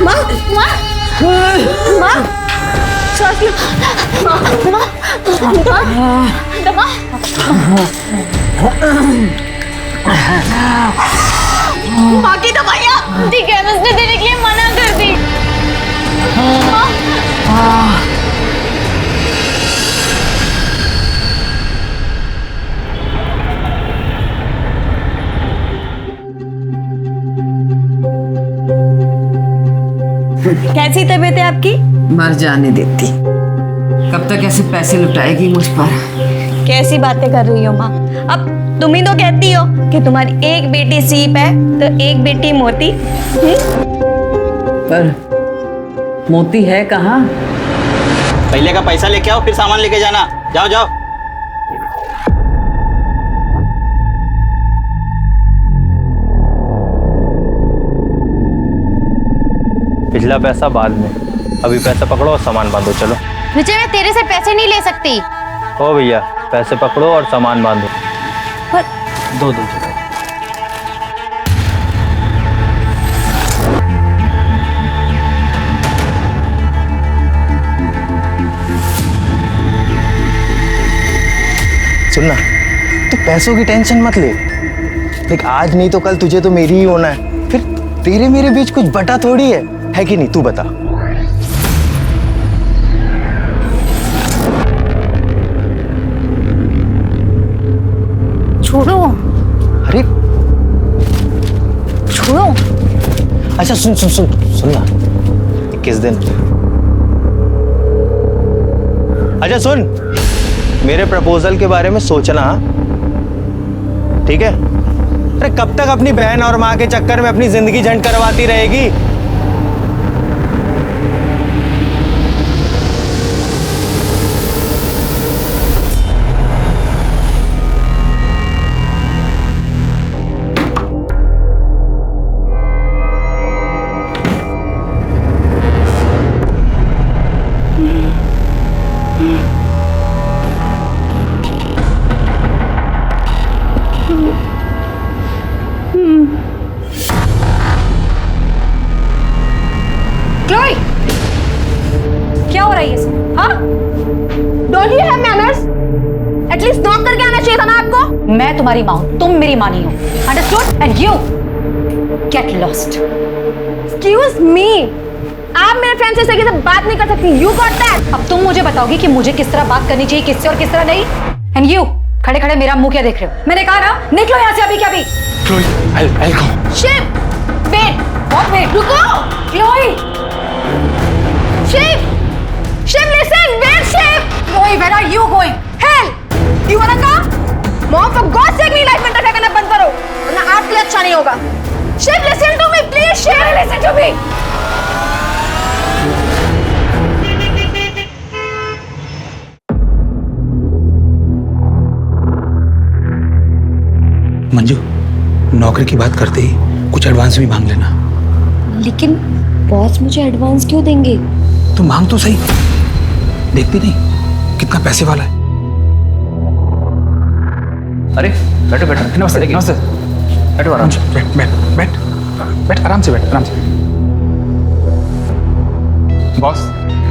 माँ माँ माँ सांस लो माँ दवा माँ की दवाइयाँ दी केमिस्ट ने देने के लिए मना कर दी। कैसी तबीयत है आपकी? मर जाने देती। कब तक ऐसे पैसे लुटाएगी मुझ पर? कैसी बातें कर रही हो माँ? अब तुम ही तो कहती हो कि तुम्हारी एक बेटी सीप है तो एक बेटी मोती। पर मोती है कहाँ? पहले का पैसा लेके आओ फिर सामान लेके जाना। जाओ जाओ। पिछला पैसा बाद में, अभी पैसा पकड़ो और सामान बांधो। चलो विजय, मैं तेरे से पैसे नहीं ले सकती। ओ भैया, पैसे पकड़ो और सामान बांधो। पर दो चलो। सुनना, तू पैसों की टेंशन मत ले। देख, आज नहीं तो कल तुझे तो मेरी ही होना है। फिर तेरे मेरे बीच कुछ बटा थोड़ी है कि नहीं? तू बता। छोड़ो। अरे छोड़ो। अच्छा सुन ना, 21 दिन। अच्छा सुन, मेरे प्रपोजल के बारे में सोचना, ठीक है? अरे कब तक अपनी बहन और माँ के चक्कर में अपनी जिंदगी झंड करवाती रहेगी? क्लोई, क्या हो रहा है ये सब? हाँ? Don't you have manners? Atleast knock करके आना चाहिए था ना आपको? मैं तुम्हारी माँ हूँ, तुम मेरी माँ नहीं हो। Understood? And you get lost. Excuse me, आप मेरे फ्रेंड से सही से बात नहीं कर सकती। You got that? अब तुम मुझे बताओगी कि मुझे किस तरह बात करनी चाहिए, किससे और किस तरह नहीं। And you खड़े खड़े मेरा मुंह क्या देख रहे हो? मैंने कहा ना, निकलो यहाँ से अभी क्या भी। Chloe, I'll come. Shiv, wait. What wait? रुको। Chloe! Shiv, listen, wait, Shiv. Chloe, where are you going? Hell, you wanna come? Mom, for God's sake, मेरी लाइफ में इंटरफेयर करना बंद करो, वरना आपके लिए अच्छा नहीं होगा। Shiv, listen to me, please, Shiv, listen to me. Manju, नौकरी की बात करते ही कुछ एडवांस भी मांग लेना। लेकिन बॉस मुझे एडवांस क्यों देंगे? तो मांग तो सही, देखती नहीं कितना पैसे वाला है। अरे बैठो बैठो। नमस्ते नमस्ते। बैठो आराम से। बैठ बैठ बैठ बैठ, आराम से बैठ, आराम से। बॉस,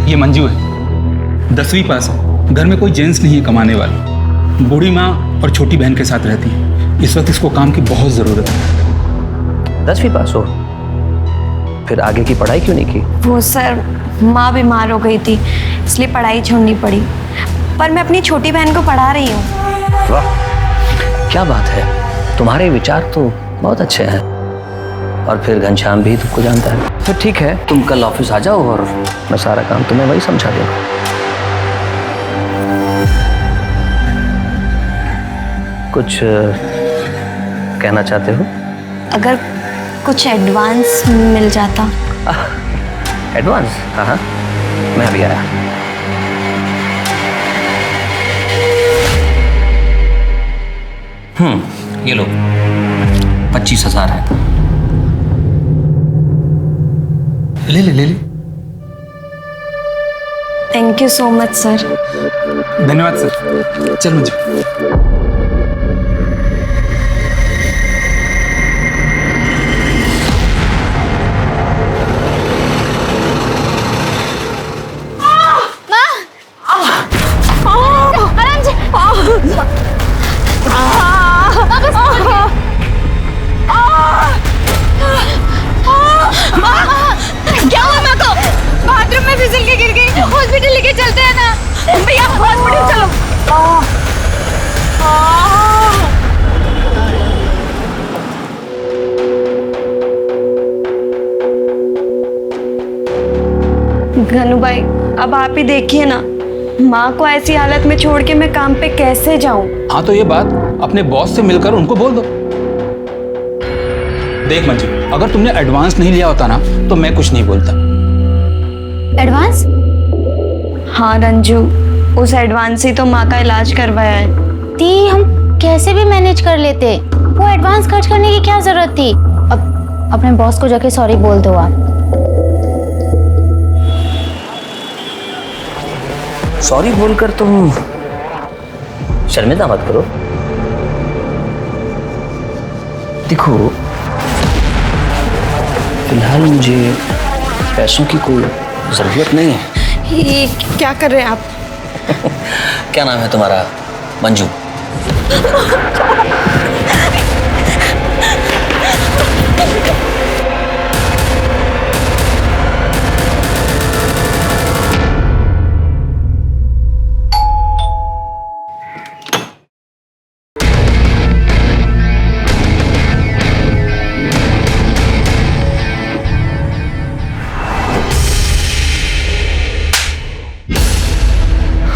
ये मंजू है, 10वीं पास है, घर में कोई जेंट्स नहीं है कमाने वाला, बूढ़ी माँ और छोटी बहन के साथ रहती है। इस वक्त इसको काम की बहुत ज़रूरत है। 10वीं पास हो, फिर आगे की पढ़ाई क्यों नहीं की? वो सर, माँ बीमार हो गई थी इसलिए पढ़ाई छोड़नी पड़ी, पर मैं अपनी छोटी बहन को पढ़ा रही हूँ। वाह, क्या बात है, तुम्हारे विचार तो बहुत अच्छे हैं। और फिर घनश्याम भी तुमको जानता है। तो ठीक है, तुम कल ऑफिस आ जाओ और मैं सारा काम तुम्हें वही समझा दूंगा। कुछ कहना चाहते हो? अगर कुछ एडवांस मिल जाता। एडवांस? हाँ हाँ, मैं अभी आया। ये लो, 25,000 है। ले ले ले ले। Thank you so much sir. धन्यवाद सर। चल मंजू। घनु भाई, अब आप ही देखिए ना, माँ को ऐसी हालत में छोड़ के मैं काम पे कैसे जाऊं? हाँ तो ये बात अपने बॉस से मिलकर उनको बोल दो। देख मंजू, अगर तुमने एडवांस नहीं लिया होता ना तो मैं कुछ नहीं बोलता। एडवांस? हाँ रंजू, उस एडवांस से तो माँ का इलाज करवाया है। ती हम कैसे भी मैनेज कर लेते, वो एडवांस खर्च करने की क्या जरूरत थी? अब अपने बॉस को जाके सॉरी बोल दो आप। सॉरी बोलकर तुम शर्मिंदा मत करो। देखो, फिलहाल मुझे पैसों की कोई जरूरत नहीं है। ये क्या कर रहे हैं आप? क्या नाम है तुम्हारा? मंजू।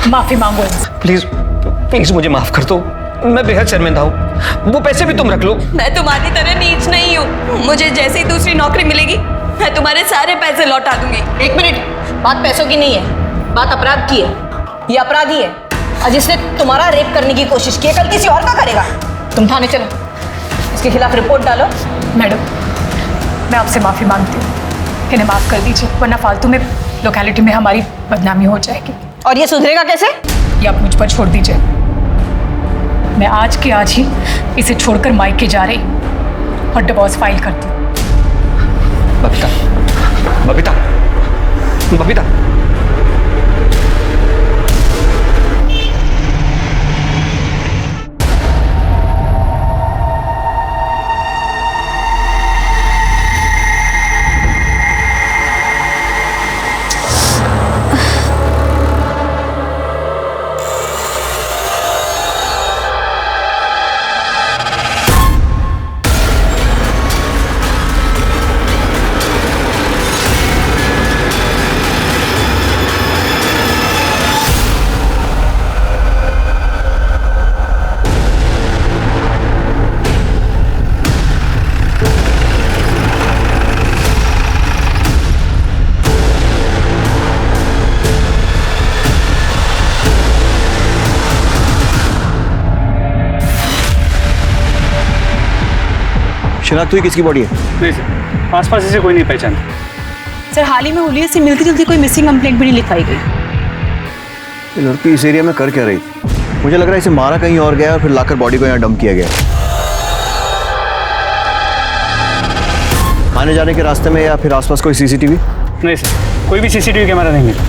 माफी मांगो। प्लीज प्लीज मुझे माफ कर दो, मैं बेहद शर्मिंदा हूँ। वो पैसे भी तुम रख लो। मैं तुम्हारी तरह नीच नहीं हूँ। मुझे जैसे ही दूसरी नौकरी मिलेगी मैं तुम्हारे सारे पैसे लौटा दूंगी। एक मिनट, बात पैसों की नहीं है, बात अपराध की है। ये अपराधी है और जिसने तुम्हारा रेप करने की कोशिश की है, कल किसी और का करेगा। तुम थाने चलो, इसके खिलाफ रिपोर्ट डालो। मैडम, मैं आपसे माफी मांगती हूँ, इन्हें माफ कर दीजिए, वरना फालतू में लोकेलिटी में हमारी बदनामी हो जाएगी। और ये सुधरेगा कैसे? ये आप मुझ पर छोड़ दीजिए। मैं आज के आज ही इसे छोड़कर मायके जा रही और डिवोर्स फाइल करती हूँ। बबीता, बबीता, बबीता। शिनाख्त हुई किसकी बॉडी है? नहीं सर, आसपास इसे कोई नहीं पहचानता। सर, हाल ही में हुलिया से मिलती जुलती कोई मिसिंग कंप्लेंट भी नहीं लिखाई गई। ये लड़की इस एरिया में कर क्या रही? मुझे लग रहा है इसे मारा कहीं और गया और फिर लाकर बॉडी को यहाँ डंप किया गया। आने जाने के रास्ते में या फिर आसपास कोई सीसीटीवी? नहीं सर, कोई भी सीसीटीवी कैमरा नहीं मिला।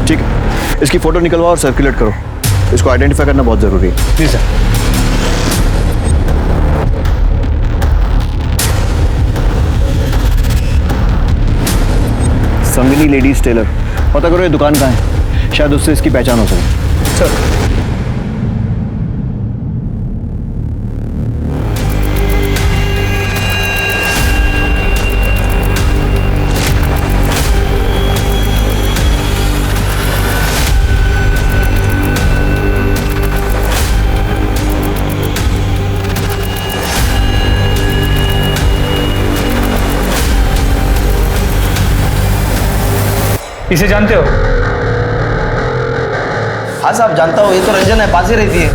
ठीक है, इसकी फोटो निकलवाओ और सर्कुलेट करो। इसको आइडेंटिफाई करना बहुत जरूरी है। जी सर। संगिनी लेडीज टेलर, पता करो ये दुकान कहाँ है, शायद उससे इसकी पहचान हो सके। सर, इसे जानते हो? हाँ साहब, जानता हूँ, ये तो रंजन है, पास ही रहती है।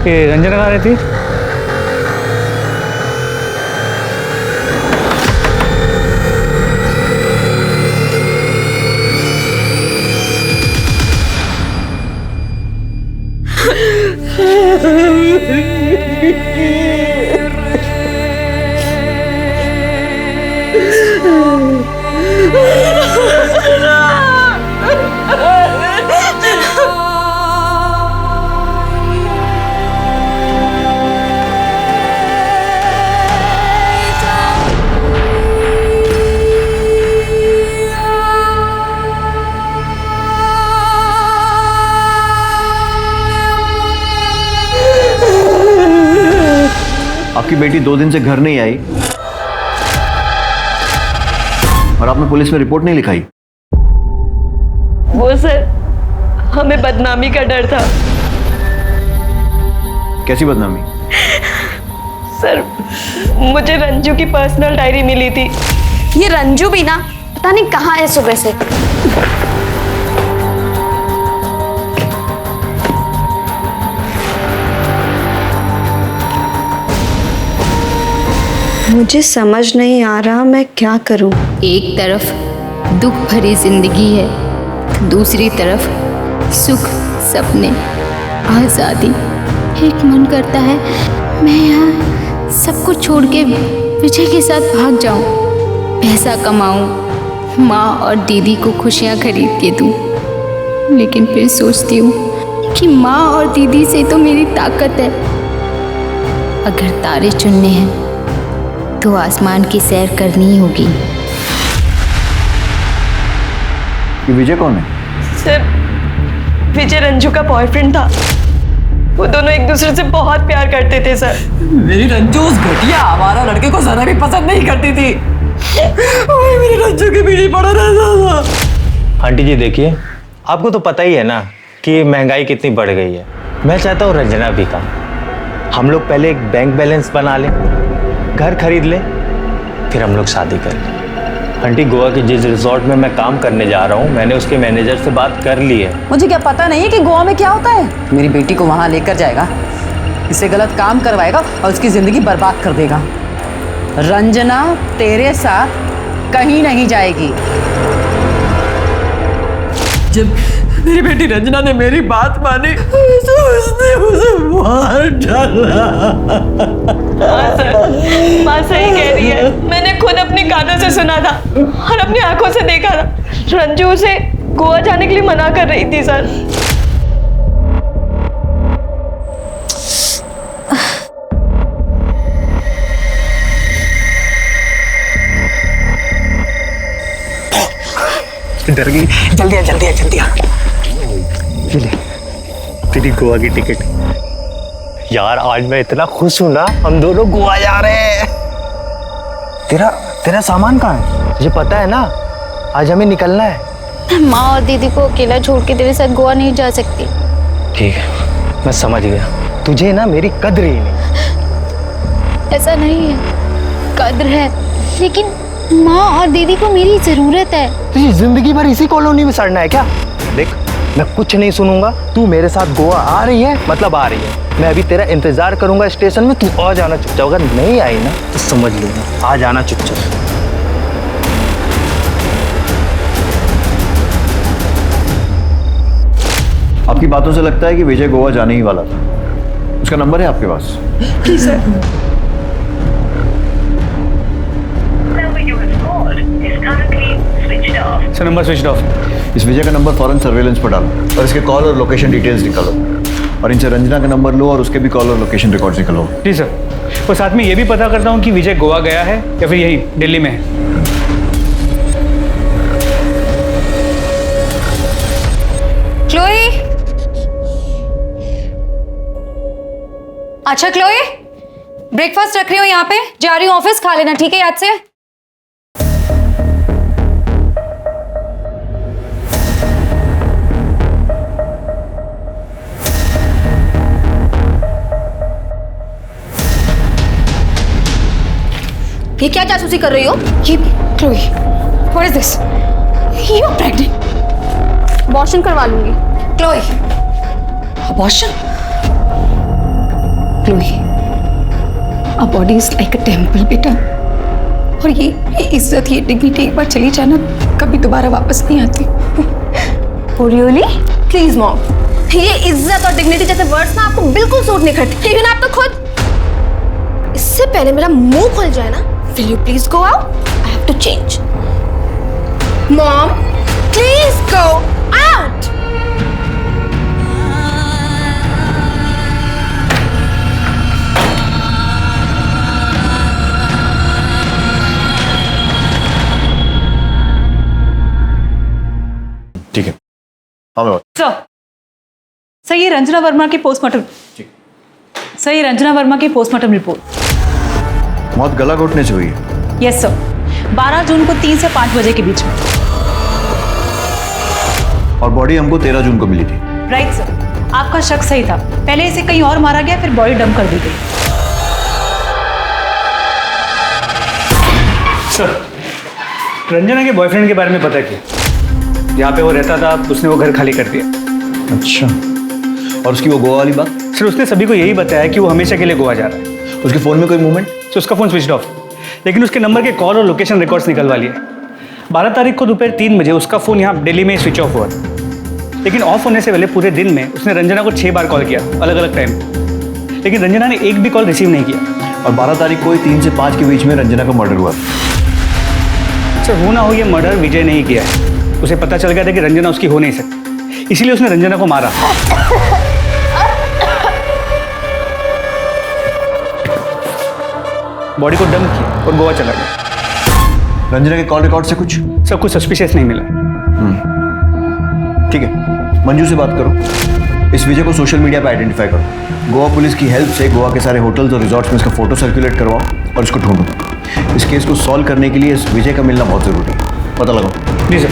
ये रंजन कहाँ रहती? आपकी बेटी 2 दिन से घर नहीं आई और आपने पुलिस में रिपोर्ट नहीं लिखाई? वो सर, हमें बदनामी का डर था। कैसी बदनामी? सर, मुझे रंजू की पर्सनल डायरी मिली थी। ये रंजू भी ना पता नहीं कहाँ है सुबह से। मुझे समझ नहीं आ रहा मैं क्या करूं। एक तरफ दुख भरी जिंदगी है, दूसरी तरफ सुख, सपने, आज़ादी। एक मन करता है मैं यहाँ सब कुछ छोड़ के विजय के साथ भाग जाऊँ, पैसा कमाऊँ, माँ और दीदी को खुशियाँ खरीद के दूँ। लेकिन फिर सोचती हूँ कि माँ और दीदी से तो मेरी ताकत है। अगर तारे चुनने हैं तो आसमान की सैर करनी ही होगी। ये विजय कौन है? सर, विजय रंजू का बॉयफ्रेंड था। वो दोनों एक दूसरे से बहुत प्यार करते थे सर। मेरी रंजू उस घटिया आवारा लड़के को जरा भी पसंद नहीं करती थी। वही मेरी रंजू के पीछे पड़ा रहता था। आंटी जी देखिए, आपको तो पता ही है ना कि महंगाई कितनी बढ़ गई है। मैं चाहता हूँ रंजना भी का हम लोग पहले एक बैंक बैलेंस बना लें, घर खरीद लें, फिर हम लोग शादी कर लें। आंटी, गोवा के जिस रिजॉर्ट में मैं काम करने जा रहा हूँ, मैंने उसके मैनेजर से बात कर ली है। मुझे क्या पता नहीं है कि गोवा में क्या होता है। मेरी बेटी को वहां लेकर जाएगा, इसे गलत काम करवाएगा और उसकी जिंदगी बर्बाद कर देगा। रंजना तेरे साथ कहीं नहीं जाएगी। जब मेरी बेटी रंजना ने मेरी बात मानी तो उसने मुझे मार डाला। माँ सही कह रही है। मैंने खुद अपने कानों से सुना था और अपनी आंखों से देखा था। रंजू उसे गोवा जाने के लिए मना कर रही थी सर। डर गई। जल्दी आ, जल्दी आ, जल्दी आ। ये ले तेरी गोवा की टिकट। यार आज मैं इतना खुश हूं ना, हम दोनों गोवा जा रहे हैं। तेरा सामान कहाँ है? तुझे पता है ना आज हमें निकलना है। माँ और दीदी को अकेला छोड़ के तेरे साथ गोवा नहीं जा सकती। ठीक है, मैं समझ गया। तुझे ना मेरी कद्र ही नहीं। ऐसा नहीं है, कद्र है, लेकिन माँ और दीदी को मेरी जरूरत है। तुझे जिंदगी भर इसी कॉलोनी में सड़ना है क्या? देख, मैं कुछ नहीं सुनूंगा। तू मेरे साथ गोवा आ रही है मतलब आ रही है। मैं अभी तेरा इंतजार करूंगा स्टेशन में। तू आ जाना चुपचाप। अगर नहीं आई ना तो समझ लूंगा। आ जाना चुपचाप। आपकी बातों से लगता है कि विजय गोवा जाने ही वाला था। उसका नंबर है आपके पास? Please sir. Sir number switch off. इस विजय का नंबर फौरन सर्वेलेंस पर डालो और इसके कॉल और लोकेशन डिटेल्स निकालो और इनसे रंजना का नंबर लो और उसके भी कॉल और लोकेशन रिकॉर्ड्स निकालो। जी सर। और साथ में ये भी पता करता हूँ कि विजय गोवा गया है या फिर यही दिल्ली में है। क्लोई। अच्छा क्लोई, ब्रेकफास्ट रख रही हूँ यहाँ पे, जा रही हूँ ऑफिस, खा लेना ठीक है याद से। ये क्या जासूसी कर रही हो? ये Chloe, what is this? You are pregnant. Abortion करवा लूंगी। Chloe, abortion? Chloe, a body is like a temple बेटा, और ये इज्जत, ये डिग्निटी एक बार चली जाना कभी दोबारा वापस नहीं आती। Oh really? प्लीज मॉम, ये इज्जत और डिग्निटी जैसे वर्ड्स ना आपको बिल्कुल सूट नहीं करते। इवन आप तो खुद। इससे पहले मेरा मुंह खुल जाए ना, will you please go out? I have to change. Mom, please go out. ठीक है, हाँ सर ये रंजना वर्मा की पोस्टमार्टम। सर ये रंजना वर्मा की पोस्टमार्टम रिपोर्ट। मौत गला घोटने से हुई है। यस सर, 12 जून को 3 से 5 बजे के बीच में। और बॉडी हमको 13 जून को मिली थी। राइट सर, आपका शक सही था। पहले इसे कहीं और मारा गया, फिर बॉडी डंप कर दी गई। सर, रंजना के बॉयफ्रेंड के बारे में पता किया। जहाँ पे वो रहता था उसने वो घर खाली कर दिया। अच्छा, और उसकी वो गोवा वाली बात? सर, उसने सभी को यही बताया कि वो हमेशा के लिए गोवा जा रहा है। उसके फ़ोन में कोई मूवमेंट? तो उसका फ़ोन स्विच ऑफ, लेकिन उसके नंबर के कॉल और लोकेशन रिकॉर्ड्स निकलवा लिए। 12 तारीख को दोपहर 3 बजे उसका फ़ोन यहाँ दिल्ली में स्विच ऑफ हुआ, लेकिन ऑफ होने से पहले पूरे दिन में उसने रंजना को 6 बार कॉल किया, अलग अलग टाइम, लेकिन रंजना ने एक भी कॉल रिसीव नहीं किया। और 12 तारीख को ही 3 से 5 के बीच में रंजना का मर्डर हुआ। सर, हो ना हो ये मर्डर विजय नहीं किया है। उसे पता चल गया था कि रंजना उसकी हो नहीं सकती, इसीलिए उसने रंजना को मारा। बॉडी को डंप किया और गोवा चला गया। रंजना के कॉल रिकॉर्ड से कुछ? सब कुछ सस्पिशियस नहीं मिला। ठीक है, मंजू से बात करो। इस विजय को सोशल मीडिया पे आइडेंटिफाई करो। गोवा पुलिस की हेल्प से गोवा के सारे होटल्स और रिजॉर्ट्स में इसका फोटो सर्कुलेट करवाओ और इसको ढूंढो। इस केस को सॉल्व करने के लिए इस विजय का मिलना बहुत ज़रूरी है। पता लगाओ। जी सर।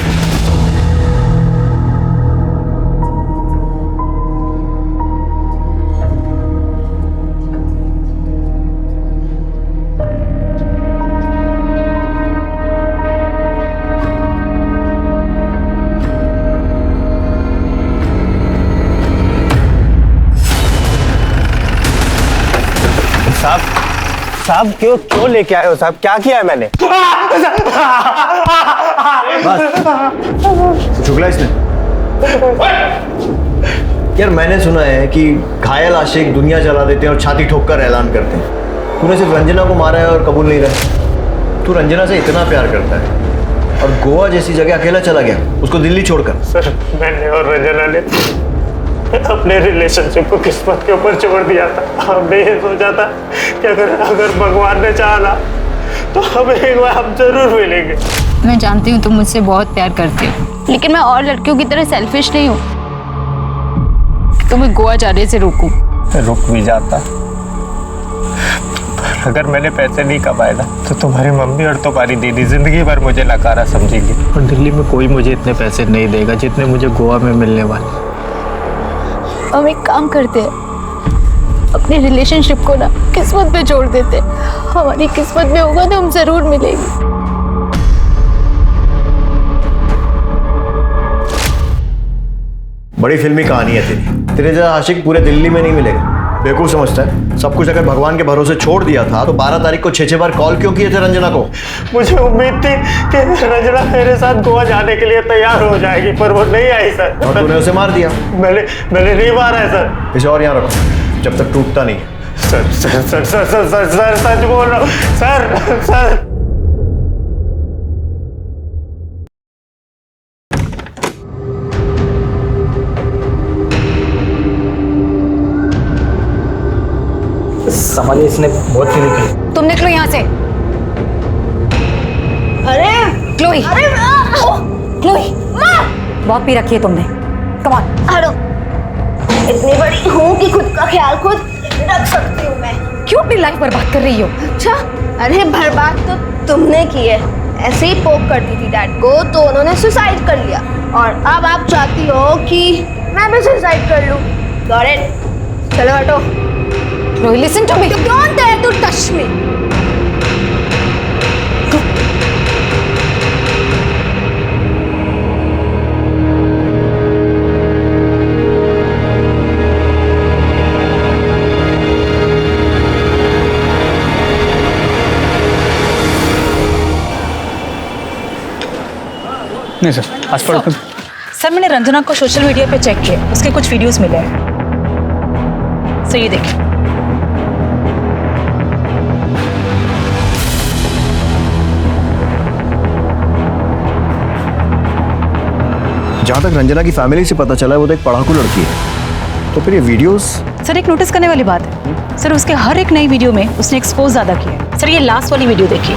साहब क्यों लेके आए हो साहब? क्या किया है मैंने? बस चुगला इसने। यार मैंने सुना है कि घायल आशिक दुनिया जला देते हैं और छाती ठोककर ऐलान करते हैं। तूने सिर्फ रंजना को मारा है और कबूल नहीं रहा। तू रंजना से इतना प्यार करता है और गोवा जैसी जगह अकेला चला गया, उसको दिल्ली छोड़कर। सर, मैंने और रंजना ने अपने रिलेशनशिप को किस्मत के ऊपर छोड़ दिया था। हमने ये सोचा था कि अगर भगवान ने चाहा तो हम एक बार हम जरूर मिलेंगे। मैं जानती हूँ तुम मुझसे बहुत प्यार करते हो, लेकिन मैं और लड़कियों की तरह सेल्फिश नहीं हूँ कि तुम्हें गोवा जाने से रोकूं। रुक भी जाता, पर अगर मैंने पैसे नहीं कमाए ना तो तुम्हारी मम्मी और तुम्हारी दीदी जिंदगी भर मुझे नकारा समझेगी और दिल्ली में कोई मुझे इतने पैसे नहीं देगा जितने मुझे गोवा में मिलने वाले। हम एक काम करते हैं, अपने रिलेशनशिप को ना किस्मत पे छोड़ देते हैं। हमारी किस्मत में होगा तो हम जरूर मिलेंगे। बड़ी फिल्मी कहानी है तेरे जैसा आशिक पूरे दिल्ली में नहीं मिलेगा। बेवकूफ समझता है सब कुछ। अगर भगवान के भरोसे छोड़ दिया था तो 12 तारीख को 6 बार कॉल क्यों किए थे रंजना को? मुझे उम्मीद थी कि रंजना मेरे साथ गोवा जाने के लिए तैयार हो जाएगी, पर वो नहीं आई सर। और तूने उसे मार दिया? मैंने नहीं मारा है सर। इसे और यहाँ रखो जब तक टूटता नहीं है। सर सच बोल रहा हूँ सर। संभालिए, इसने बहुत पीने की। तुम निकलो यहाँ से। अरे क्लोई, क्लोई, बहुत पी रखी है तुमने। Come on. हटो। इतनी बड़ी हूँ कि खुद का ख्याल खुद रख सकती हूँ मैं। क्यों अपनी लाइफ बर्बाद कर रही हो? अच्छा, अरे बर्बाद तो तुमने की है। ऐसे ही पोक करती थी डैड को तो उन्होंने सुसाइड कर लिया, और अब आप चाहती हो कि मैं भी सुसाइड कर लूँ। Got it. चलो हटो। Chloe, listen to me. Don't dare to touch me. नहीं सर, आज पढ़ो। सर, मैंने रंजना को सोशल मीडिया पे चेक किया, उसके कुछ वीडियोस मिले हैं। सर ये देखिए। जहाँ तक रंजना की फैमिली से पता चला है वो तो एक पढ़ाकू लड़की है, तो फिर ये वीडियोस? सर, एक नोटिस करने वाली बात है। सर, उसके हर एक नई वीडियो में उसने एक्सपोज ज्यादा किया है। सर, ये लास्ट वाली वीडियो देखिए।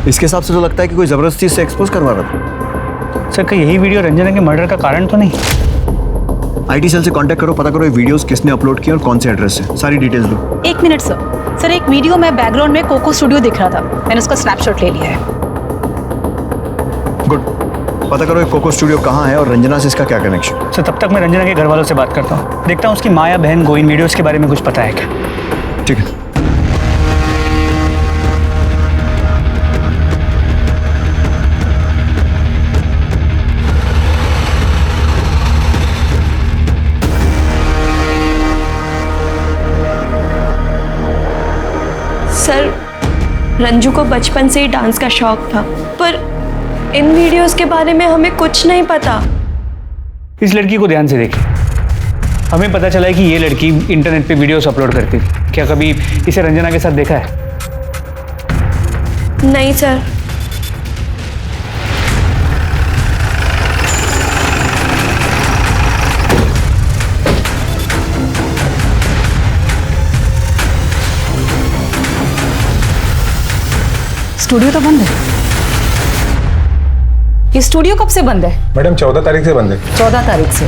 इसके हिसाब से तो लगता है कि कोई जबरदस्ती से एक्सपोज करवा रहा था। सर क्या यही वीडियो रंजना के मर्डर का कारण तो नहीं? आईटी सेल से कांटेक्ट करो, पता करो ये वीडियोस किसने अपलोड किए और कौन से एड्रेस से, सारी डिटेल्स दो। 1 मिनट सर। सर एक वीडियो में बैकग्राउंड में कोको स्टूडियो दिख रहा था, मैंने उसका स्नैपशॉट ले लिया है। गुड, पता करो ये कोको स्टूडियो कहाँ है और रंजना से इसका क्या कनेक्शन। सर तब तक मैं रंजना के घर वालों से बात करता हूँ, देखता हूँ उसकी माँ या बहन को इन वीडियोस के बारे में कुछ पता है क्या। ठीक है। सर रंजू को बचपन से ही डांस का शौक था, पर इन वीडियोस के बारे में हमें कुछ नहीं पता। इस लड़की को ध्यान से देखिए, हमें पता चला है कि ये लड़की इंटरनेट पे वीडियोस अपलोड करती थी। क्या कभी इसे रंजना के साथ देखा है? नहीं सर। स्टूडियो तो बंद है। ये स्टूडियो कब से बंद है? मैडम 14 तारीख से बंद है। 14 तारीख से।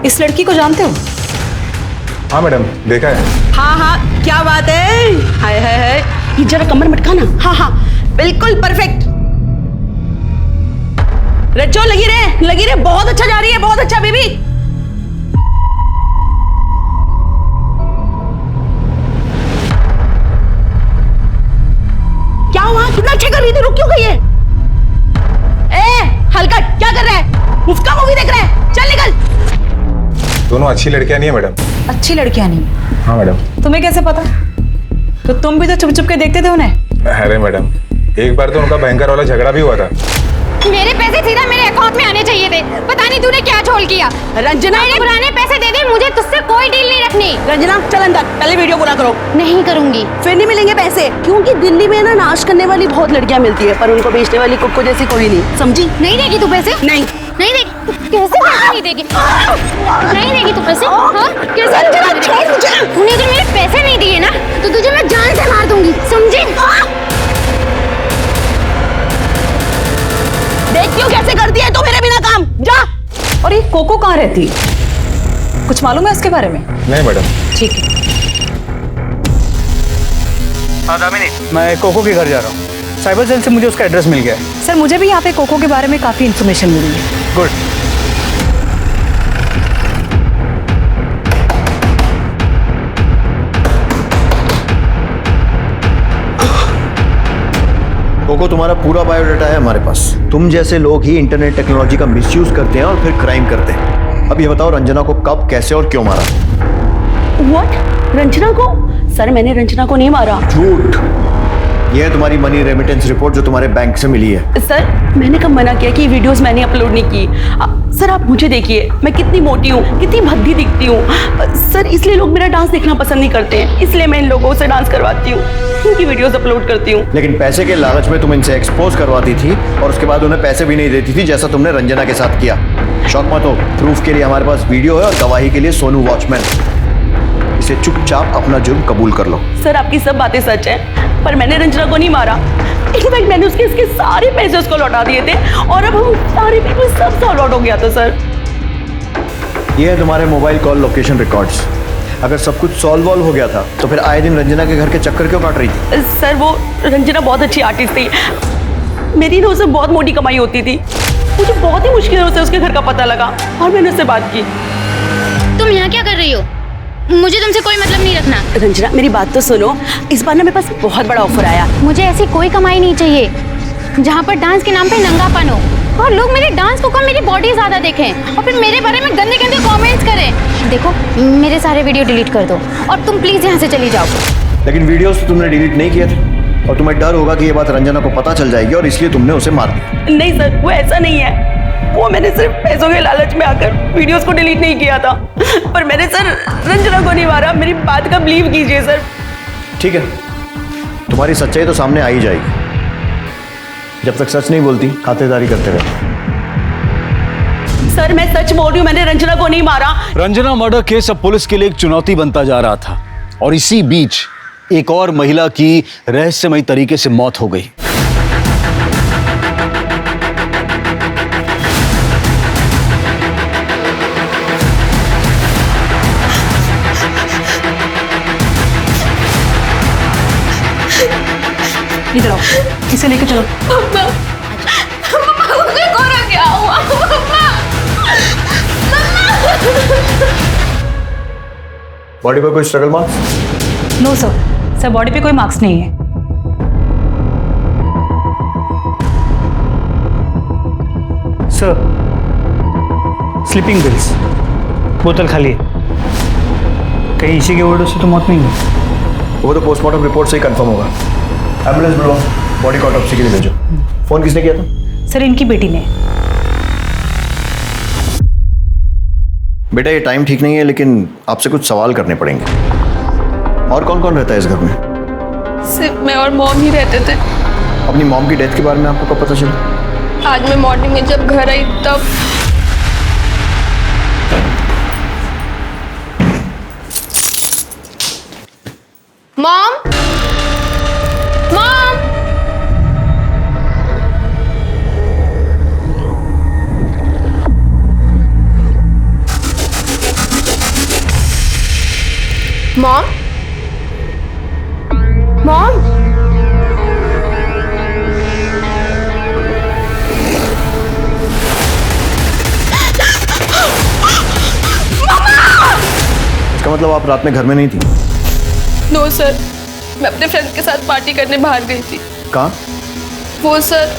इस लड़की को जानते हो? हाँ मैडम, देखा है। हाँ हाँ, क्या बात है। हाय हाय हाय, ये जरा कमर मटकाना। हाँ हाँ, बिल्कुल परफेक्ट। रज्जो लगी रहे, बहुत अच्छा जा रही है, बहुत अच्छा बेबी। क्या हुआ? कितना अच्छा कर रही थी, रुक क्यों गई है? ए हलकट, क्या कर रहा है? मुफ्त मूवी देख रहा है? चल निकल। दोनों अच्छी लड़कियां नहीं है मैडम। अच्छी लड़कियां नहीं? हाँ मैडम। तुम्हें कैसे पता? तो तुम भी तो चुप चुप के देखते थे उन्हें। अरे मैडम, एक बार तो उनका भयंकर वाला झगड़ा भी हुआ था। मेरे पैसे सीधा मेरे अकाउंट में आने चाहिए थे। पता नहीं तूने क्या झोल किया। रंजना, मेरे पुराने पैसे दे दे, मुझे तुझसे कोई डील नहीं रखनी। रंजना चल अंदर, पहले वीडियो पूरा करो। नहीं करूंगी। फिर नहीं मिलेंगे पैसे, क्योंकि दिल्ली में ना नाश करने वाली बहुत लड़कियां मिलती है, पर उनको बेचने वाली कुक्को जैसी कोई नहीं, समझी? नहीं देगी तू पैसे? नहीं नहीं देगी। कैसे पैसे नहीं देगी? नहीं देगी तू पैसे? हाँ कैसे? तूने अगर मेरे पैसे नहीं दिए ना तो तुझे मैं जान से मार दूंगी, समझी? देख क्यों कैसे करती है तू मेरे बिना काम, जा। और ये कोको कहाँ रहती है? कुछ मालूम है उसके बारे में? नहीं मैडम। ठीक है। हाँ दामिनी, मैं कोको के घर जा रहा हूँ। साइबर सेल से मुझे उसका एड्रेस मिल गया है। सर मुझे भी यहाँ पे कोको के बारे में काफी इन्फॉर्मेशन मिली है। गुड। कोको, तुम्हारा पूरा बायोडाटा है हमारे पास। तुम जैसे लोग ही इंटरनेट टेक्नोलॉजी का मिसयूज करते हैं और फिर क्राइम करते हैं। अब ये बताओ, रंजना को कब, कैसे और क्यों मारा? व्हाट? रंजना को? सर मैंने रंजना को नहीं मारा। झूठ। ये है तुम्हारी मनी रेमिटेंस रिपोर्ट जो तुम्हारे बैंक से मिली है। सर मैंने कब मना किया कि वीडियोस मैंने अपलोड नहीं की? सर आप मुझे देखिए, मैं कितनी मोटी हूँ, कितनी भद्दी दिखती हूँ। सर इसलिए लोग मेरा डांस देखना पसंद नहीं करते हैं, इसलिए मैं इन लोगों से डांस करवाती हूँ, उनकी वीडियोस अपलोड करती हूँ। लेकिन पैसे के लालच में तुम इनसे एक्सपोज करवाती थी और उसके बाद उन्हें पैसे भी नहीं देती थी, जैसा तुमने रंजना के साथ किया। शौक मत हो, प्रूफ के लिए हमारे पास वीडियो है और गवाही के लिए सोनू वॉचमैन। इसे चुपचाप अपना जुर्म कबूल कर लो। सर आपकी सब बातें सच हैं, पर मैंने रंजना को नहीं मारा। इनफैक्ट मैंने उसके सारे पैसे उसको लौटा दिए थे और अब हम सारे पीपल सब सॉल्व आउट हो गया था। सर ये है तुम्हारे मोबाइल कॉल लोकेशन रिकॉर्ड्स। अगर सब कुछ सॉल्व हो गया था तो फिर आए दिन रंजना के घर के चक्कर क्यों काट रही थी? सर वो रंजना बहुत अच्छी आर्टिस्ट थी, मेरी ना उससे बहुत मोटी कमाई होती थी। मुझे बहुत ही मुश्किलों से उसके घर का पता लगा और मैंने उससे बात की। तुम यहाँ क्या कर रही हो? मुझे तुमसे कोई मतलब नहीं रखना। रंजना मेरी बात तो सुनो, इस बार ना मेरे पास बहुत बड़ा ऑफर आया। मुझे ऐसी कोई कमाई नहीं चाहिए जहाँ पर डांस के नाम पे नंगापन हो और लोग मेरे डांस को कम मेरी बॉडी ज्यादा देखें और फिर मेरे बारे में गंदे गंदे कमेंट्स करें। देखो मेरे सारे वीडियो डिलीट कर दो और तुम प्लीज यहाँ से चली जाओ। लेकिन वीडियोस तुमने डिलीट नहीं किए थे और तुम्हें डर होगा कि ये बात रंजना को पता चल जाएगी और इसलिए तुमने उसे मार दिया। नहीं सर, वो ऐसा नहीं है। वो मैंने सिर्फ पैसों के लालच में आकर वीडियोस को डिलीट नहीं किया था, पर मैंने सर रंजना को नहीं मारा। मेरी बात का बिलीव कीजिए सर। ठीक है, तुम्हारी सच्चाई तो सामने आ ही जाएगी। जब तक सच नहीं बोलती खातेदारी करते रहो। सर मैं सच बोल रही हूँ, मैंने रंजना को नहीं मारा। रंजना मर्डर केस अब पुलिस के लिए एक चुनौती बनता जा रहा था। और इसी बीच एक और महिला की रहस्यमयी तरीके से मौत हो गई। इधर आओ, इसे लेके चलो। क्या हुआ? बॉडी पर कोई struggle marks? No sir, sir body पे कोई मार्क्स नहीं है। सर, स्लीपिंग पिल्स, बोतल खाली है। कहीं इसी के ओवरडोज से तो मौत नहीं हुई? वो तो पोस्टमार्टम रिपोर्ट से ही कंफर्म होगा। एम्बुलेंस बुलाओ, बॉडी को ऑटोप्सी के लिए भेजो। फोन किसने किया था? सर इनकी बेटी ने। बेटा ये टाइम ठीक नहीं है, लेकिन आपसे कुछ सवाल करने पड़ेंगे। और कौन कौन रहता है इस घर में? सिर्फ मैं और मॉम ही रहते थे। अपनी मॉम की डेथ के बारे में आपको कब पता चला? आज मैं मॉर्निंग में जब घर आई तब। मॉम, मॉम, मॉम, मॉम, इसका मतलब आप रात में घर में नहीं थी? नो सर, मैं अपने फ्रेंड के साथ पार्टी करने बाहर गई थी। कहाँ? वो सर,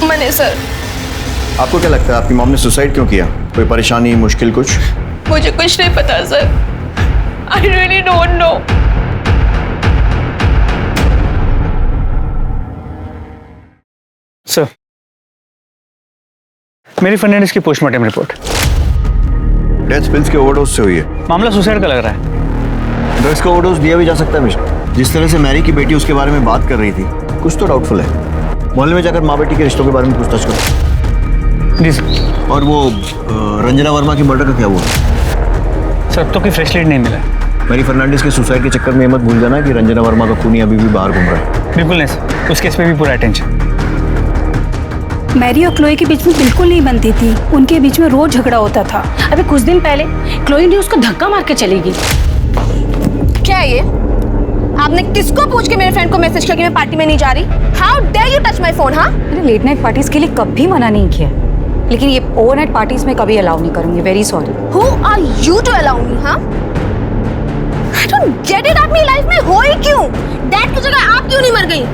मैंने सर। आपको क्या लगता है आपकी मॉम ने सुसाइड क्यों किया? कोई परेशानी, मुश्किल कुछ? मुझे कुछ नहीं पता sir. I really don't know. Sir, मेरी फर्नांडिस की पोस्टमार्टम रिपोर्ट। डेथ पिल्स के ओवरडोज से हुई है। मामला सुसाइड का लग रहा है। ड्रग्स का ओवरडोज दिया भी जा सकता है मिस्टर। जिस तरह से मैरी की बेटी उसके बारे में बात कर रही थी, कुछ तो डाउटफुल है। मोहल्ले में जाकर माँ बेटी के रिश्तों के बारे में पूछताछ करो। जी सर। और वो रंजना वर्मा की मर्डर का क्या हुआ? सर अब तो कोई फ्रेश लीड नहीं मिला। मैरी फर्नांडिस के सुसाइड के चक्कर में ये मत भूल जाना कि रंजना वर्मा का खूनी अभी भी बाहर घूम रहा है। बिल्कुल नहीं सर, उस केस पे भी पूरा अटेंशन। मैरी और क्लोई के बीच में बिल्कुल नहीं बनती थी। उनके बीच में रोज झगड़ा होता था। अभी कुछ दिन पहले क्लोई ने उसको धक्का मार के चली गई। क्या है ये? आपने किसको पूछ के मेरे फ्रेंड को मैसेज किया कि मैं पार्टी में नहीं जा रही? How dare you touch my phone? हाँ, मैंने लेट नाइट पार्टीज के लिए कभी मना नहीं किया, लेकिन ये ओवरनाइट पार्टीज में कभी अलाउ नहीं करूंगी। Very sorry. Who are you to allow me? हाँ, आई डोंट गेट इट। आप मेरी लाइफ में हो ही क्यों? डैड की जगह आप क्यों नहीं मर गई?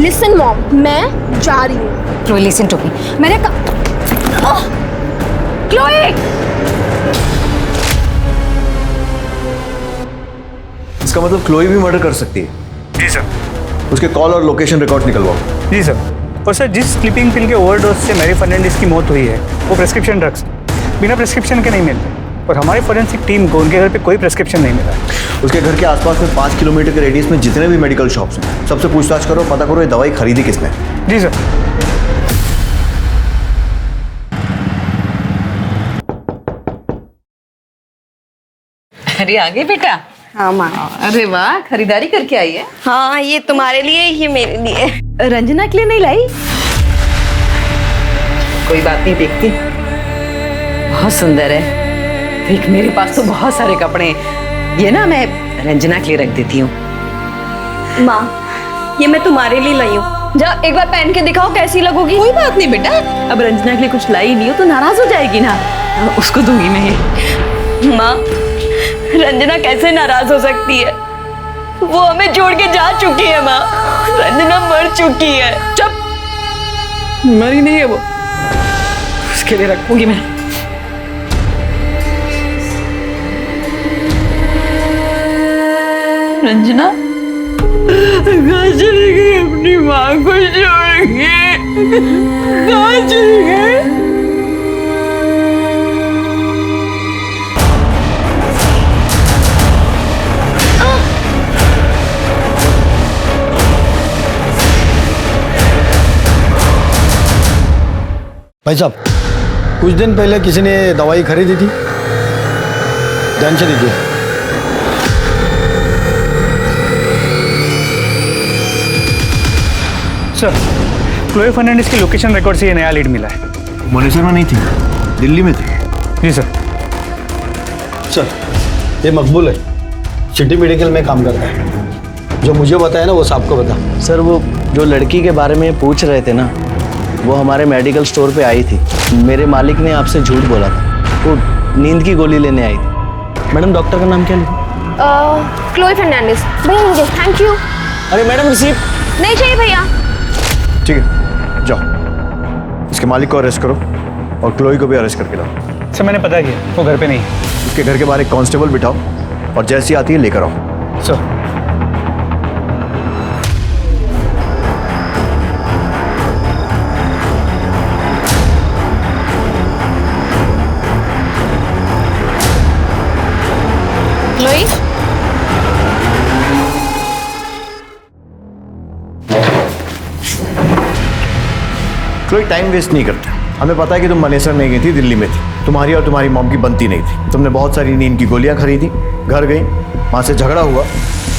लिसन मॉम, मैं जा रही हूँ। Chloe listen to me. मैंने क्लोई, इसका मतलब क्लोई भी मर्डर कर सकती है? जी सर। उसके कॉल और लोकेशन रिकॉर्ड निकलवाओ। जी सर। और सर जिस स्लीपिंग पिल के ओवरडोज से मैरी फर्नांडिस की मौत हुई है वो प्रेस्क्रिप्शन ड्रग्स बिना प्रेस्क्रिप्शन के नहीं मिलते, और हमारी फोरेंसिक टीम को उनके घर पे कोई प्रेस्क्रिप्शन नहीं मिला। उसके घर के आसपास में 5 किलोमीटर के रेडियस में जितने भी मेडिकल शॉप्स हैं, सबसे पूछताछ करो, पता करो ये दवाई खरीदी किसने। जी सर। अरे आगे बेटा। हाँ माँ। अरे वाह, खरीदारी करके आई है। हाँ, ये तुम्हारे लिए, ये मेरे लिए। रंजना के लिए नहीं लाई? कोई बात नहीं, देखती। बहुत सुंदर है। देख, मेरे पास तो बहुत सारे कपड़े हैं। ये ना मैं रंजना के लिए रख देती हूँ। माँ, ये मैं तुम्हारे लिए लाई हूँ। जा एक बार पहन के दिखाओ कैसी लगोगी। कोई बात नहीं बेटा, अब रंजना के लिए कुछ लाई नहीं हो तो नाराज हो जाएगी ना, उसको दूंगी मैं ये। माँ, रंजना कैसे नाराज हो सकती है? वो हमें छोड़ के जा चुकी है माँ। रंजना मर चुकी है। चुप, मरी नहीं है वो, उसके लिए रखूंगी मैं। रंजना कहाँ चली गई? अपनी माँ को छोड़ के कहाँ चली गई? भाई साहब, कुछ दिन पहले किसी ने दवाई खरीदी थी, ध्यान से दीजिए। सर, क्लोई फर्नांडिस की लोकेशन रिकॉर्ड से ये नया लीड मिला है। मनेसर में नहीं थी, दिल्ली में थी। जी सर। सर, ये मकबूल है, सिटी मेडिकल में काम करता है। जो मुझे बताया ना वो साहब को बता। सर, वो जो लड़की के बारे में पूछ रहे थे ना, वो हमारे मेडिकल स्टोर पे आई थी। मेरे मालिक ने आपसे झूठ बोला था। वो नींद की गोली लेने आई थी। मैडम, डॉक्टर का नाम क्या लिखा? क्लोई फर्नांडिस। भैया मुझे थैंक यू। अरे मैडम, रिसीप्ट नहीं चाहिए भैया। ठीक है, जाओ इसके मालिक को अरेस्ट करो और क्लोई को भी अरेस्ट करके लाओ। सर मैंने पता किया, वो घर पे नहीं है। उसके घर के बाहर एक कांस्टेबल बिठाओ और जैसी आती है लेकर आओ। Sir. Chloe, Chloe, time waste नहीं करते। हमें पता है कि तुम मनेसर नहीं गई थी, दिल्ली में थी। तुम्हारी और तुम्हारी मॉम की बनती नहीं थी। तुमने बहुत सारी नींद की गोलियां खरीदी, घर गई, वहाँ से झगड़ा हुआ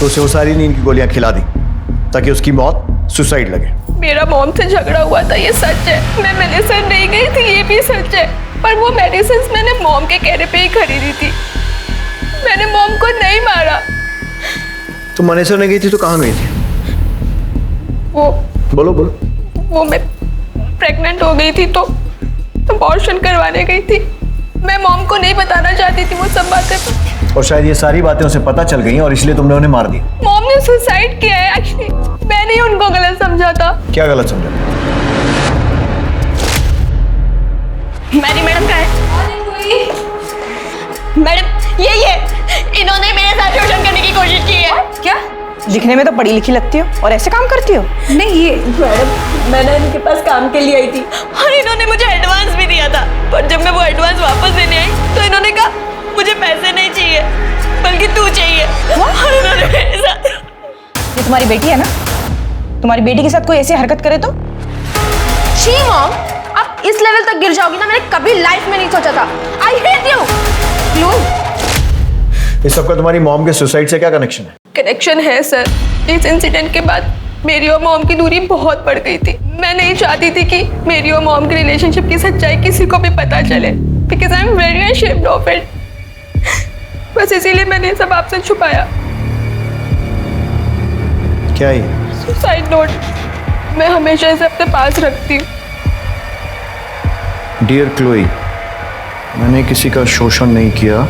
तो उसे वो सारी नींद की गोलियां खिला दी ताकि उसकी मौत सुसाइड लगे। मेरा मॉम से झगड़ा हुआ था, ये सच है। मैं मनेसर नहीं गई थी, ये भी सच है। पर वो मेडिसिन मैंने मॉम के कहने पे ही खरीदी थी। मैंने मॉम को नहीं मारा। तुम मनेसर नहीं गई थी तो कहाँ गई थी? वो बोलो बोलो। वो मैं प्रेग्नेंट हो गई थी तो अबॉर्शन करवाने गई थी। मैं मॉम को नहीं बताना चाहती थी वो सब बातें। और शायद ये सारी बातें उसे पता चल गई और इसलिए तुमने उन्हें मार दिया। मॉम ने सुसाइड किया है एक्चुअली। मैंने ही उनको गलत समझा था। क्या गलत समझा? मैरी मैडम का है। मैडम ये इन्होंने मेरे साथ शोषण करने की कोशिश की है। क्या? दिखने में तो पढ़ी लिखी लगती हो और ऐसे काम करती हो? नहीं, ये मैडम मैंने इनके पास काम के लिए आई थी और इन्होंने मुझे एडवांस भी दिया था। पर जब मैं वो एडवांस वापस देने आई तो इन्होंने कहा मुझे पैसे नहीं चाहिए बल्कि तू चाहिए। और इन्होंने मेरे साथ। ये तुम्हारी बेटी है ना? तुम्हारी बेटी के साथ कोई ऐसी हरकत करे तो? शी मॉम, आप इस लेवल तक गिर जाओगी ना, मैंने कभी लाइफ में नहीं सोचा था। I hate you. इस सबका तुम्हारी मॉम के सुसाइड से क्या कनेक्शन है? कनेक्शन है सर। इस इंसिडेंट के बाद मेरी और मॉम की दूरी बहुत बढ़ गई थी। मैं नहीं चाहती थी कि मेरी और मॉम के रिलेशनशिप की सच्चाई किसी को भी पता चले, because I am very ashamed of it. बस इसीलिए मैंने ये सब आपसे छुपाया। क्या है? Suicide note. मैं हमेशा इसे अपने पास रखती हूँ। डियर क्लोई, मैंने किसी का शोषण नहीं किया।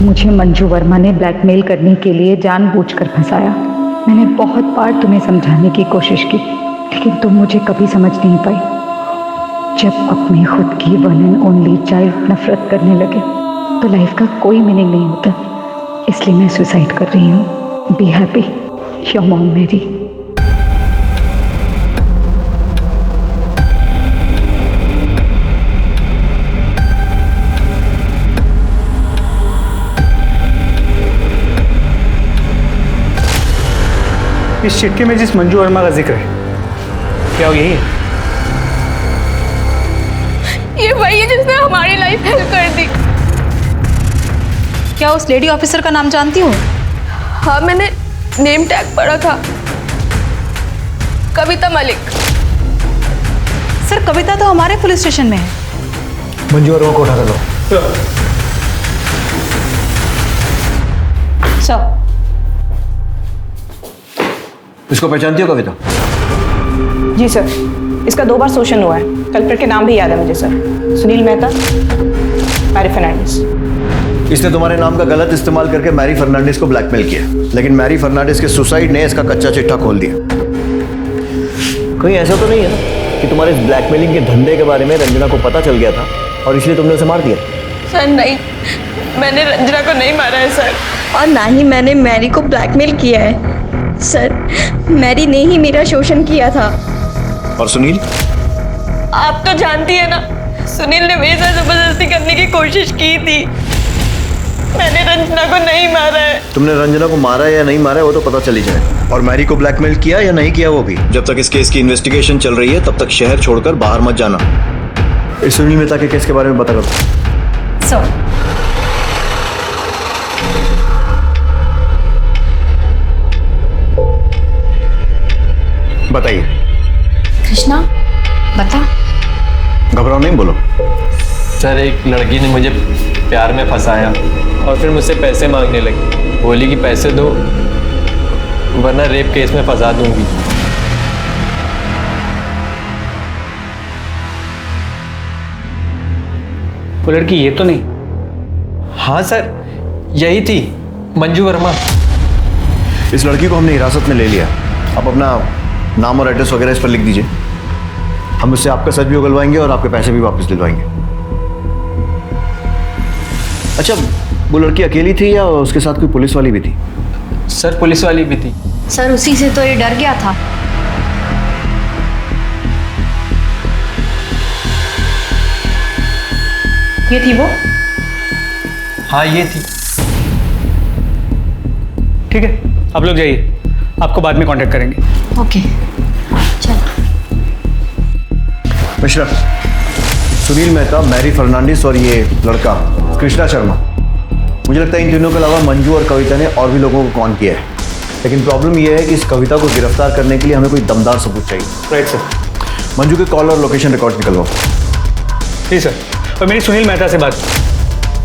मुझे मंजू वर्मा ने ब्लैकमेल करने के लिए जानबूझकर फंसाया। मैंने बहुत बार तुम्हें समझाने की कोशिश की, लेकिन तुम मुझे कभी समझ नहीं पाई। जब अपनी खुद की वन एंड ओनली चाइल्ड नफरत करने लगे तो लाइफ का कोई मीनिंग नहीं होता। इसलिए मैं सुसाइड कर रही हूँ। बी हैप्पी, योर मॉम मेरी। इस चिट्ठी में जिस मंजू वर्मा का जिक्र है, क्या वो यही है? ये वही है जिसने हमारी लाइफ हेल्प कर दी। क्या उस लेडी ऑफिसर का नाम जानती हो? हाँ, मैंने नेम टैग पढ़ा था, कविता मलिक। सर, कविता तो हमारे पुलिस स्टेशन में है। मंजू वर्मा को उठा कर लो। सर, इसको पहचानती हो कविता? जी सर, इसका 2 बार शोषण हुआ है। कल्प्रिट के नाम भी याद है मुझे सर। सुनील मेहता, मैरी फर्नांडिस। इसने तुम्हारे नाम का गलत इस्तेमाल करके मैरी फर्नांडिस को ब्लैकमेल किया, लेकिन मैरी फर्नांडिस के सुसाइड ने इसका कच्चा चिट्ठा खोल दिया। कहीं ऐसा तो नहीं है ना कि तुम्हारे इस ब्लैकमेलिंग के धंधे के बारे में रंजना को पता चल गया था और इसलिए तुमने उसे मार दिया? सर नहीं, मैंने रंजना को नहीं मारा है सर। और ना ही मैंने मैरी को ब्लैकमेल किया है सर। मैरी ने ही मेरा शोषण किया था। और सुनील? आप तो जानती है ना, सुनील ने मेरे साथ जबरदस्ती करने की कोशिश की थी। मैंने रंजना को नहीं मारा है। तुमने रंजना को मारा या नहीं मारा है वो तो पता चल ही जाए। और मैरी को ब्लैकमेल किया या नहीं किया वो भी। जब तक इस केस की इन्वेस्टिगेशन चल रही है तब तक शहर छोड़कर बाहर मत जाना। इस सुनील मेहता के केस के बारे में बता करो। सर, बताइए। कृष्णा बता। घबराओ नहीं, बोलो। सर एक लड़की ने मुझे प्यार में फंसाया और फिर मुझसे पैसे मांगने लगी। बोली कि पैसे दो वरना रेप केस में फंसा दूंगी। वो लड़की ये तो नहीं? हाँ सर यही थी, मंजू वर्मा। इस लड़की को हमने हिरासत में ले लिया। आप अपना नाम और एड्रेस वगैरह इस पर लिख दीजिए। हम उससे आपका सच भी उगलवाएंगे और आपके पैसे भी वापस दिलवाएंगे। अच्छा, वो लड़की अकेली थी या उसके साथ कोई पुलिस वाली भी थी? सर पुलिस वाली भी थी। सर उसी से तो ये डर गया था। ये थी वो? हाँ ये थी। ठीक है, आप लोग जाइए, आपको बाद में कांटेक्ट करेंगे। ओके चल। मिश्रा, सुनील मेहता, मैरी फर्नांडिस और ये लड़का कृष्णा शर्मा, मुझे लगता है इन तीनों के अलावा मंजू और कविता ने और भी लोगों को कॉल किया है। लेकिन प्रॉब्लम यह है कि इस कविता को गिरफ्तार करने के लिए हमें कोई दमदार सबूत चाहिए। Right sir. मंजू के कॉल और लोकेशन रिकॉर्ड निकलवाओ। जी सर। और मेरी सुनील मेहता से बात,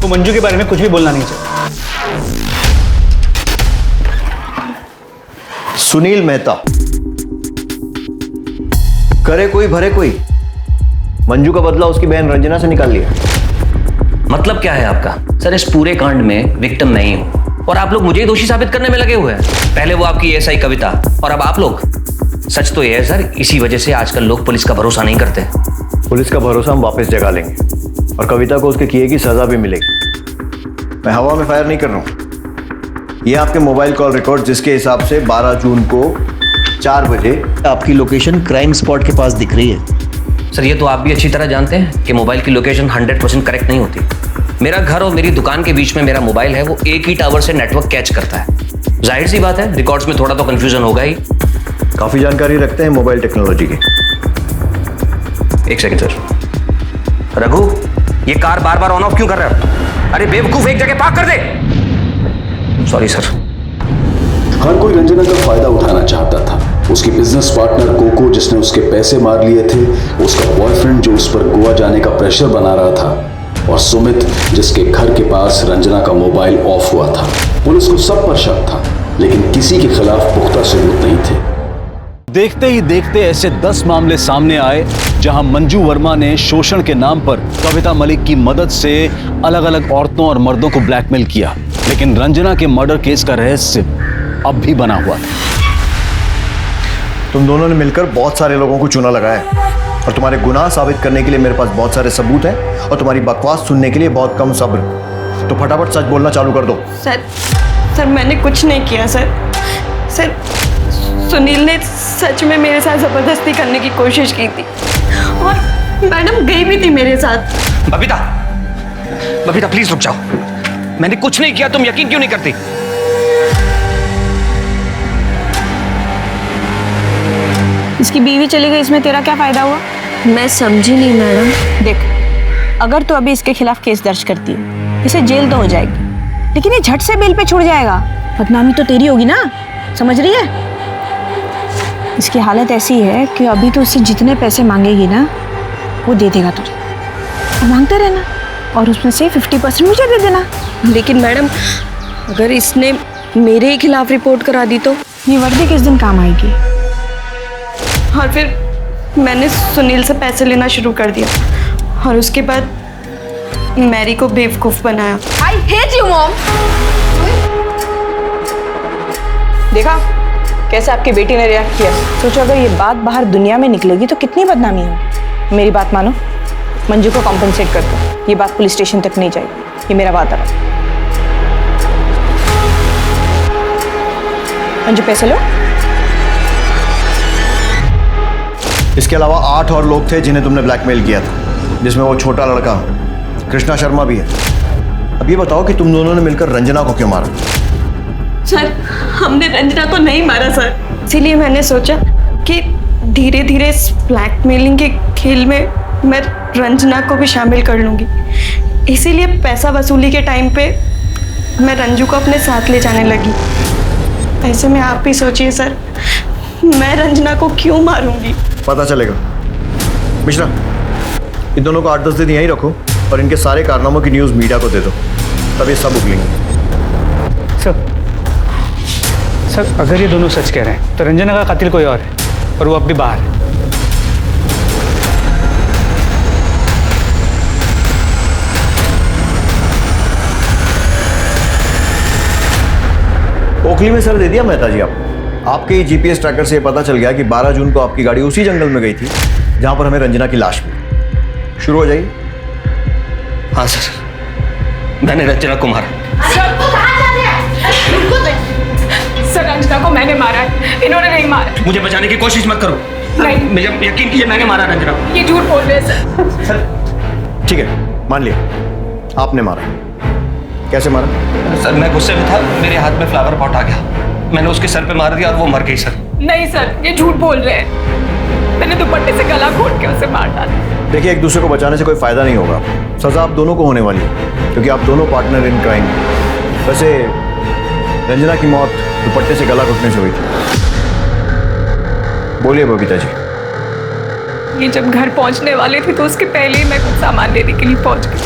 वो मंजू के बारे में कुछ भी बोलना नहीं चाहिए। सुनील मेहता, करे कोई भरे कोई। मंजू का बदला उसकी बहन रंजना से निकाल लिया। मतलब क्या है आपका? सर इस पूरे कांड में विक्टिम नहीं हूं और आप लोग मुझे ही दोषी साबित करने में लगे हुए हैं। पहले वो आपकी एएसआई कविता और अब आप लोग। सच तो यह है सर, इसी वजह से आजकल लोग पुलिस का भरोसा नहीं करते। पुलिस का भरोसा हम वापस जगा लेंगे और कविता को उसके किए की सजा भी मिलेगी। मैं हवा में फायर नहीं कर रहा हूं। ये आपके मोबाइल कॉल रिकॉर्ड, जिसके हिसाब से 12 जून को 4 बजे आपकी लोकेशन क्राइम स्पॉट के पास दिख रही है। सर ये तो आप भी अच्छी तरह जानते हैं कि मोबाइल की लोकेशन 100% करेक्ट नहीं होती। मेरा घर और मेरी दुकान के बीच में मेरा मोबाइल है, वो एक ही टावर से नेटवर्क कैच करता है। जाहिर सी बात है रिकॉर्ड्स में थोड़ा तो कंफ्यूजन होगा ही। काफी जानकारी रखते हैं मोबाइल टेक्नोलॉजी की। एक सेकंड सर। रघु, ये कार बार बार ऑन ऑफ क्यों कर रहा है? अरे बेवकूफ, एक जगह पार्क कर दे। Sorry sir. हर कोई रंजना का फायदा उठाना चाहता था। उसकी बिजनेस पार्टनर कोको, जिसने उसके पैसे मार लिए थे, उसका बॉयफ्रेंड जो उस पर गोवा जाने का प्रेशर बना रहा था, और सुमित जिसके घर के पास रंजना का मोबाइल ऑफ हुआ था। पुलिस को सब पर शक था, लेकिन किसी के खिलाफ पुख्ता सबूत नहीं थे। देखते ही देखते ऐसे 10 मामले सामने आए जहां मंजू वर्मा ने शोषण के नाम पर कविता मलिक की मदद से अलग अलग औरतों और मर्दों को ब्लैकमेल किया। लेकिन रंजना के मर्डर केस का रहस्य अब भी बना हुआ था। तुम दोनों ने मिलकर बहुत सारे लोगों को चूना लगाया और तुम्हारे गुनाह साबित करने के लिए मेरे पास बहुत सारे सबूत हैं और तुम्हारी बकवास सुनने के लिए बहुत कम सब्र। तो फटाफट सच बोलना चालू कर दो। सर मैंने कुछ नहीं किया सर। सुनील ने सच में मेरे साथ जबरदस्ती करने की कोशिश की थी और मैडम गई भी थी मेरे साथ। बबीता प्लीज रुक जाओ। मैंने कुछ नहीं किया, तुम यकीन क्यों नहीं करती? इसकी बीवी चली गई, इसमें तेरा क्या फायदा हुआ? मैं समझी नहीं मैडम। देख, अगर तू अभी इसके खिलाफ केस दर्ज करती है, इसे जेल तो हो जाएगी, लेकिन ये झट से बेल पे छूट जाएगा। बदनामी तो तेरी होगी ना, समझ रही है? इसकी हालत ऐसी है कि अभी तो उससे जितने पैसे मांगेगी ना, वो दे देगा तुझे। और मांगते रहना और उसमें से 50% मुझे दे देना। लेकिन मैडम, अगर इसने मेरे ही खिलाफ रिपोर्ट करा दी तो? ये वर्दी किस दिन काम आएगी? और फिर मैंने सुनील से पैसे लेना शुरू कर दिया और उसके बाद मैरी को बेवकूफ बनाया। I hate you, mom. देखा कैसे आपकी बेटी ने रिएक्ट किया? सोचो अगर ये बात बाहर दुनिया में निकलेगी तो कितनी बदनामी होगी। मेरी बात मानो, मंजू को कॉम्पेंसेट कर दो। ये बात पुलिस स्टेशन तक नहीं जाएगी, ये मेरा वादा है। मंजू पैसे लो। इसके अलावा 8 और लोग थे जिन्हें तुमने ब्लैकमेल किया था, जिसमें वो छोटा लड़का कृष्णा शर्मा भी है। अब ये बताओ कि तुम दोनों ने मिलकर रंजना को क्यों मारा? सर, हमने रंजना को नहीं मारा सर। इसीलिए मैंने सोचा कि धीरे धीरे इस ब्लैकमेलिंग के खेल में मैं रंजना को भी शामिल कर लूँगी। इसीलिए पैसा वसूली के टाइम पे मैं रंजू को अपने साथ ले जाने लगी। ऐसे में आप भी सोचिए सर, मैं रंजना को क्यों मारूंगी? पता चलेगा। मिश्रा, इन दोनों को 8-10 दिन यहीं रखो और इनके सारे कारनामों की न्यूज़ मीडिया को दे दो, तब ये सब उगलेंगे। सर अगर ये दोनों सच कह रहे हैं तो रंजना का कातिल कोई और है और वो अब भी बाहर है। ओखली में सर दे दिया मेहता जी आपको। आपके ही जीपीएस ट्रैकर से पता चल गया कि 12 जून को आपकी गाड़ी उसी जंगल में गई थी जहां पर हमें रंजना की लाश मिली। शुरू हो जाइए। हाँ सर, मैंने रंजना को मारा। सर रंजना को मैंने मारा है, इन्होंने नहीं मारा। मुझे बचाने की कोशिश मत करो। नहीं, मुझे यकीन कीजिए मैंने मारा रंजना को। ये झूठ बोल रहे हैं सर। ठीक है, मान लिया आपने मारा। कैसे मारा? सर मैं गुस्से में था, मेरे हाथ में फ्लावर पॉट आ गया, मैंने उसके सर पे मार दिया और वो मर गई सर। नहीं सर, ये झूठ बोल रहे हैं। मैंने दुपट्टे से गला घोट के उसे मार डाला। देखिए, एक दूसरे को बचाने से कोई फायदा नहीं होगा। सजा आप दोनों को होने वाली है क्योंकि आप दोनों पार्टनर इन क्राइम। वैसे रंजना की मौत दुपट्टे से गला घुटने से हुई थी। बोलिए बबीता जी। ये जब घर पहुंचने वाले थे तो उसके पहले ही मैं कुछ सामान लेने के लिए पहुंच गई।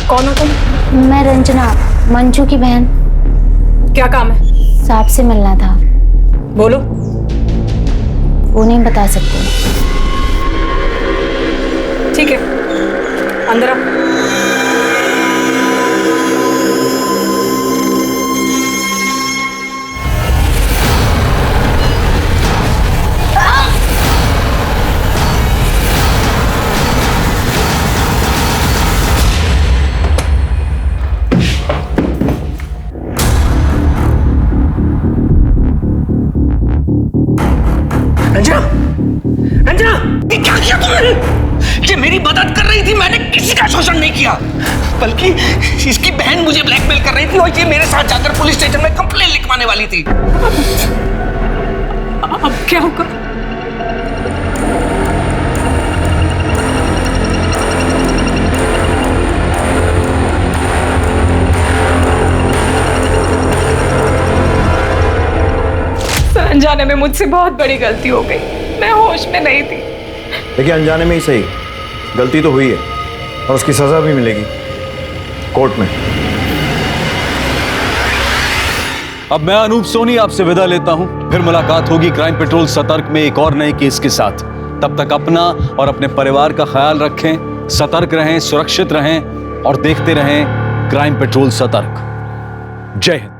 कौन हो तुम? मैं रंजना, मंजू की बहन। क्या काम है? साहब से मिलना था। बोलो। वो नहीं बता सकते। ठीक है, अंदर आओ। रंजना, रंजना, ये क्या किया तुमने? ये मेरी मदद कर रही थी, मैंने किसी का शोषण नहीं किया, बल्कि इसकी बहन मुझे ब्लैकमेल कर रही थी और ये मेरे साथ जाकर पुलिस स्टेशन में कंप्लेंट लिखवाने वाली थी। अब क्या होगा? अनजाने में मुझसे बहुत बड़ी गलती हो गई, मैं होश में नहीं थी। देखिए, अनजाने में ही सही, गलती तो हुई है और उसकी सजा भी मिलेगी कोर्ट में। अब मैं अनूप सोनी आपसे विदा लेता हूं। फिर मुलाकात होगी क्राइम पेट्रोल सतर्क में एक और नए केस के साथ। तब तक अपना और अपने परिवार का ख्याल रखें, सतर्क रहें, सुरक्षित रहें और देखते रहें क्राइम पेट्रोल सतर्क। जय हिंद।